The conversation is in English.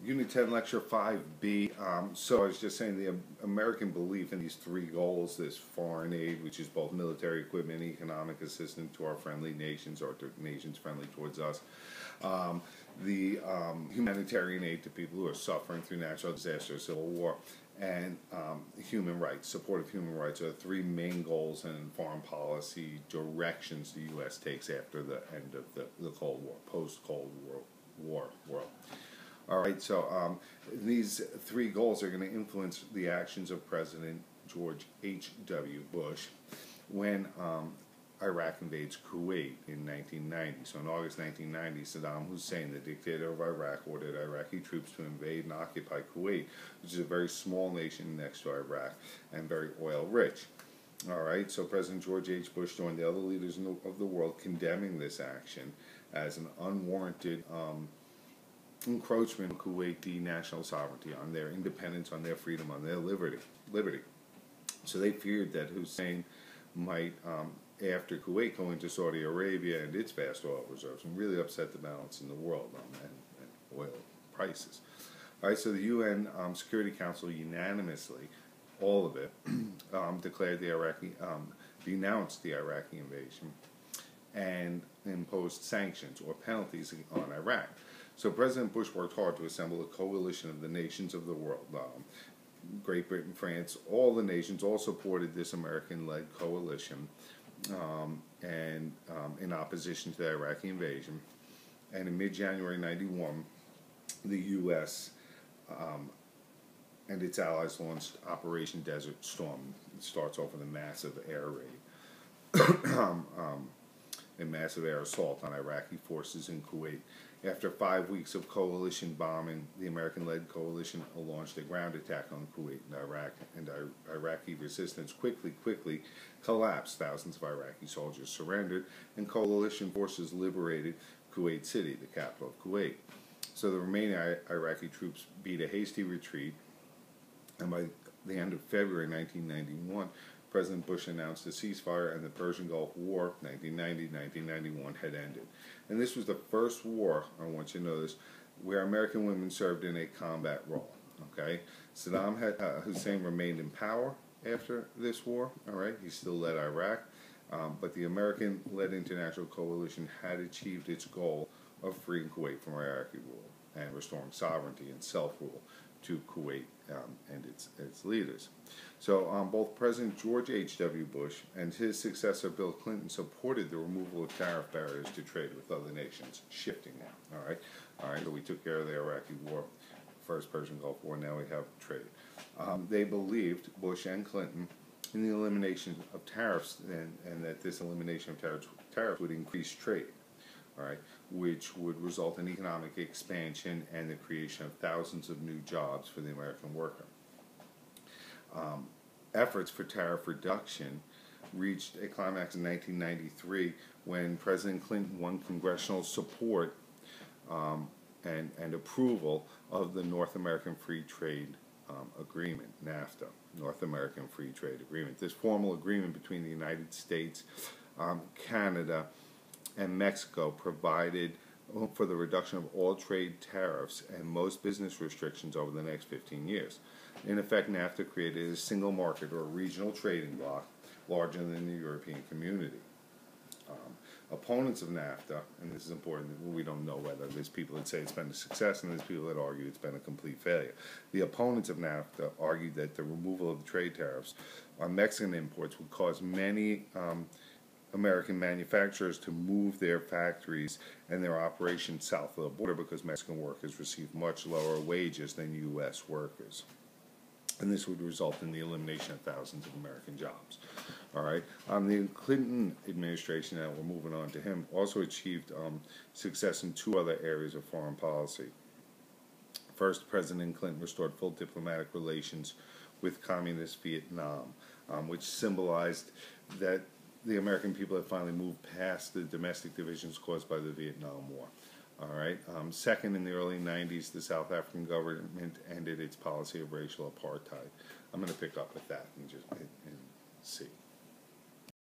Unit 10, Lecture 5B. So I was just saying the American belief in these three goals, this foreign aid, which is both military equipment and economic assistance to our friendly nations or to nations friendly towards us, the humanitarian aid to people who are suffering through natural disaster, civil war, and human rights, support of human rights are the three main goals and foreign policy directions the U.S. takes after the end of the Cold War, post-Cold War world. All right, so these three goals are going to influence the actions of President George H.W. Bush when Iraq invades Kuwait in 1990. So in August 1990, Saddam Hussein, the dictator of Iraq, ordered Iraqi troops to invade and occupy Kuwait, which is a very small nation next to Iraq and very oil-rich. All right, so President George H. Bush joined the other leaders of the world condemning this action as an unwarranted encroachment on Kuwaiti national sovereignty, on their independence, on their freedom, on their liberty. So they feared that Hussein might, after Kuwait, go into Saudi Arabia and its vast oil reserves and really upset the balance in the world and oil prices. All right, so the UN Security Council unanimously, all of it, declared denounced the Iraqi invasion and imposed sanctions or penalties on Iraq. So President Bush worked hard to assemble a coalition of the nations of the world. Great Britain, France, all the nations all supported this American-led coalition in opposition to the Iraqi invasion. And in mid-January 91, the U.S. And its allies launched Operation Desert Storm. It starts off with a massive air raid. A massive air assault on Iraqi forces in Kuwait. After 5 weeks of coalition bombing, the American-led coalition launched a ground attack on Kuwait and Iraq, and Iraqi resistance quickly collapsed. Thousands of Iraqi soldiers surrendered, and coalition forces liberated Kuwait City, the capital of Kuwait. So the remaining Iraqi troops beat a hasty retreat, and by the end of February 1991, President Bush announced a ceasefire, and the Persian Gulf War, 1990-1991, had ended. And this was the first war, I want you to know this, where American women served in a combat role. Okay, Saddam Hussein remained in power after this war. All right, he still led Iraq, but the American-led international coalition had achieved its goal of freeing Kuwait from Iraqi rule and restoring sovereignty and self-rule to Kuwait and its leaders. So both President George H.W. Bush and his successor Bill Clinton supported the removal of tariff barriers to trade with other nations, shifting now. All right. So we took care of the Iraqi war, first Persian Gulf War. Now we have trade. They believed, Bush and Clinton, in the elimination of tariffs, and that this elimination of tariffs would increase trade. All right, which would result in economic expansion and the creation of thousands of new jobs for the American worker. Efforts for tariff reduction reached a climax in 1993 when President Clinton won congressional support and approval of the North American Free Trade Agreement, NAFTA, North American Free Trade Agreement. This formal agreement between the United States, Canada, and Mexico provided for the reduction of all trade tariffs and most business restrictions over the next 15 years. In effect, NAFTA created a single market or a regional trading bloc larger than the European community. Opponents of NAFTA, and this is important, we don't know whether there's people that say it's been a success and there's people that argue it's been a complete failure. The opponents of NAFTA argued that the removal of the trade tariffs on Mexican imports would cause many American manufacturers to move their factories and their operations south of the border because Mexican workers receive much lower wages than U.S. workers. And this would result in the elimination of thousands of American jobs. All right. The Clinton administration, now we're moving on to him, also achieved success in two other areas of foreign policy. First, President Clinton restored full diplomatic relations with communist Vietnam, which symbolized that the American people had finally moved past the domestic divisions caused by the Vietnam War. All right. Second, in the early 90s, the South African government ended its policy of racial apartheid. I'm going to pick up with that and see.